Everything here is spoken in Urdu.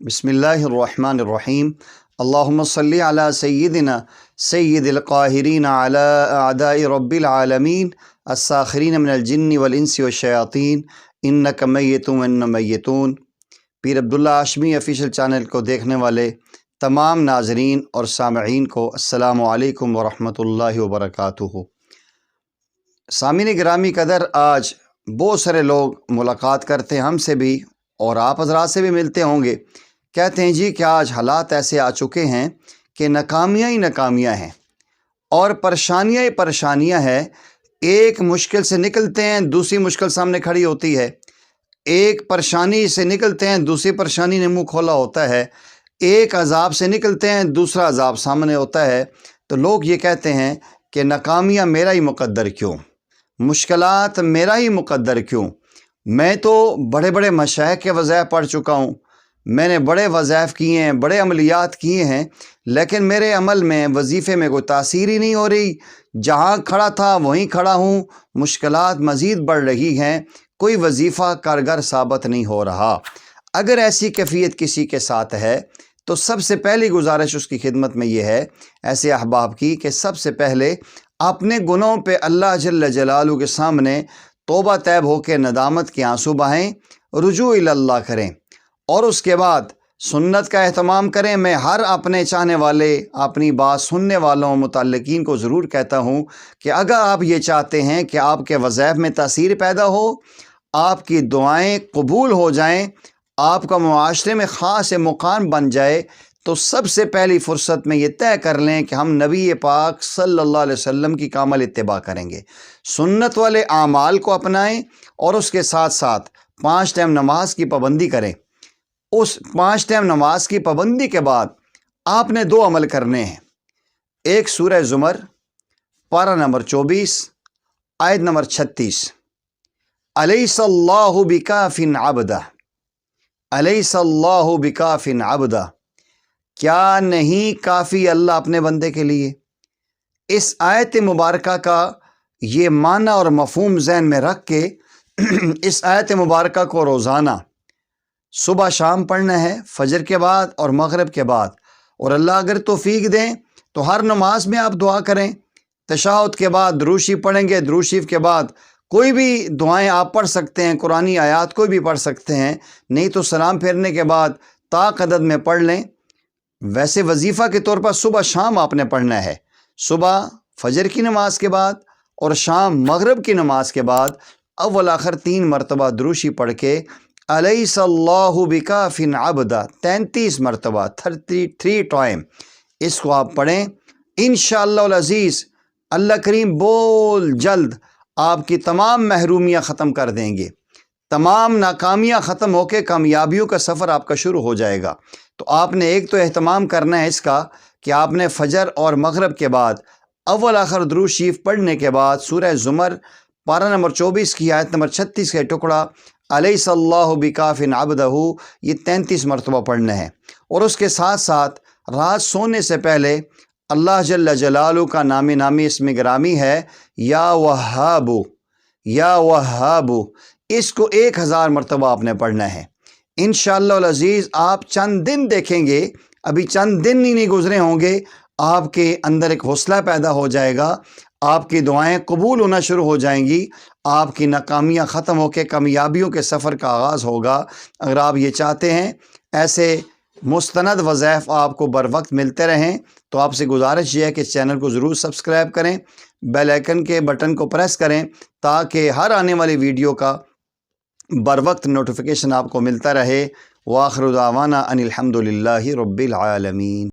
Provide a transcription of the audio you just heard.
بسم اللہ الرحمن الرحیم اللہم صلی علی سیدنا سید القاہرین علی اعداء رب العالمین الساخرین من الجن والانس والشیاطین انک میت وانہم میتون۔ پیر عبداللہ ہاشمی آفیشیل چینل کو دیکھنے والے تمام ناظرین اور سامعین کو السلام علیکم ورحمۃ اللہ وبرکاتہ۔ سامعین گرامی قدر، آج بہت سارے لوگ ملاقات کرتے ہیں ہم سے بھی، اور آپ حضرات سے بھی ملتے ہوں گے، کہتے ہیں جی کہ آج حالات ایسے آ چکے ہیں کہ ناکامیاں ہی ناکامیاں ہیں اور پریشانیاں ہی پریشانیاں ہیں۔ ایک مشکل سے نکلتے ہیں، دوسری مشکل سامنے کھڑی ہوتی ہے۔ ایک پریشانی سے نکلتے ہیں، دوسری پریشانی نے منہ کھولا ہوتا ہے۔ ایک عذاب سے نکلتے ہیں، دوسرا عذاب سامنے ہوتا ہے۔ تو لوگ یہ کہتے ہیں کہ ناکامیاں میرا ہی مقدر کیوں، مشکلات میرا ہی مقدر کیوں؟ میں تو بڑے بڑے مشائخ کے وظائف پڑھ چکا ہوں، میں نے بڑے وظائف کیے ہیں، بڑے عملیات کیے ہیں، لیکن میرے عمل میں، وظیفے میں کوئی تاثیر ہی نہیں ہو رہی۔ جہاں کھڑا تھا وہیں کھڑا ہوں، مشکلات مزید بڑھ رہی ہیں، کوئی وظیفہ کارگر ثابت نہیں ہو رہا۔ اگر ایسی کیفیت کسی کے ساتھ ہے تو سب سے پہلی گزارش اس کی خدمت میں یہ ہے، ایسے احباب کی، کہ سب سے پہلے اپنے گناہوں پہ اللہ جل جلالہ کے سامنے توبہ طیب ہو کے ندامت کے آنسو بہائیں، رجوع اللہ کریں، اور اس کے بعد سنت کا اہتمام کریں۔ میں ہر اپنے چاہنے والے، اپنی بات سننے والوں، متعلقین کو ضرور کہتا ہوں کہ اگر آپ یہ چاہتے ہیں کہ آپ کے وظائف میں تاثیر پیدا ہو، آپ کی دعائیں قبول ہو جائیں، آپ کا معاشرے میں خاص مقام بن جائے، تو سب سے پہلی فرصت میں یہ طے کر لیں کہ ہم نبی پاک صلی اللہ علیہ وسلم کی کامل اتباع کریں گے، سنت والے اعمال کو اپنائیں، اور اس کے ساتھ ساتھ 5 ٹائم نماز کی پابندی کریں۔ اس 5 ٹائم نماز کی پابندی کے بعد آپ نے 2 عمل کرنے ہیں۔ ایک سورہ زمر، پارہ نمبر 24، آیت نمبر 36، الیس اللہ بکاف عبدہ، الیس اللہ بکاف عبدہ، کیا نہیں کافی اللہ اپنے بندے کے لیے؟ اس آیت مبارکہ کا یہ معنی اور مفہوم ذہن میں رکھ کے اس آیت مبارکہ کو روزانہ صبح شام پڑھنا ہے، فجر کے بعد اور مغرب کے بعد، اور اللہ اگر توفیق دیں تو ہر نماز میں آپ دعا کریں۔ تشہد کے بعد درود شریف پڑھیں گے، درود شریف کے بعد کوئی بھی دعائیں آپ پڑھ سکتے ہیں، قرآنی آیات کوئی بھی پڑھ سکتے ہیں، نہیں تو سلام پھیرنے کے بعد طاق عدد میں پڑھ لیں۔ ویسے وظیفہ کے طور پر صبح شام آپ نے پڑھنا ہے، صبح فجر کی نماز کے بعد اور شام مغرب کی نماز کے بعد اول آخر 3 مرتبہ درود شریف پڑھ کے الیس اللہ بکاف عبدہ 33 مرتبہ 33 ٹائم اس کو آپ پڑھیں۔ انشاءاللہ العزیز اللہ کریم بول جلد آپ کی تمام محرومیاں ختم کر دیں گے، تمام ناکامیاں ختم ہو کے کامیابیوں کا سفر آپ کا شروع ہو جائے گا۔ تو آپ نے ایک تو اہتمام کرنا ہے اس کا کہ آپ نے فجر اور مغرب کے بعد اول آخر درود شریف پڑھنے کے بعد سورہ زمر پارہ نمبر 24 کی آیت نمبر 36 کا ٹکڑا الیس اللہ بکاف عبدہ یہ 33 مرتبہ پڑھنا ہے، اور اس کے ساتھ ساتھ رات سونے سے پہلے اللہ جل جلالہ کا نامی اسم گرامی ہے یا وہاب، یا وہاب، اس کو 1000 مرتبہ آپ نے پڑھنا ہے۔ انشاءاللہ العزیز آپ چند دن دیکھیں گے، ابھی چند دن ہی نہیں گزرے ہوں گے، آپ کے اندر ایک حوصلہ پیدا ہو جائے گا، آپ کی دعائیں قبول ہونا شروع ہو جائیں گی، آپ کی ناکامیاں ختم ہو کے کامیابیوں کے سفر کا آغاز ہوگا۔ اگر آپ یہ چاہتے ہیں ایسے مستند وظائف آپ کو بر وقت ملتے رہیں تو آپ سے گزارش یہ ہے کہ چینل کو ضرور سبسکرائب کریں، بیل آئیکن کے بٹن کو پریس کریں تاکہ ہر آنے والی ویڈیو کا بر وقت نوٹیفیکیشن آپ کو ملتا رہے۔ وآخر دعوانا ان الحمد للہ رب العالمین۔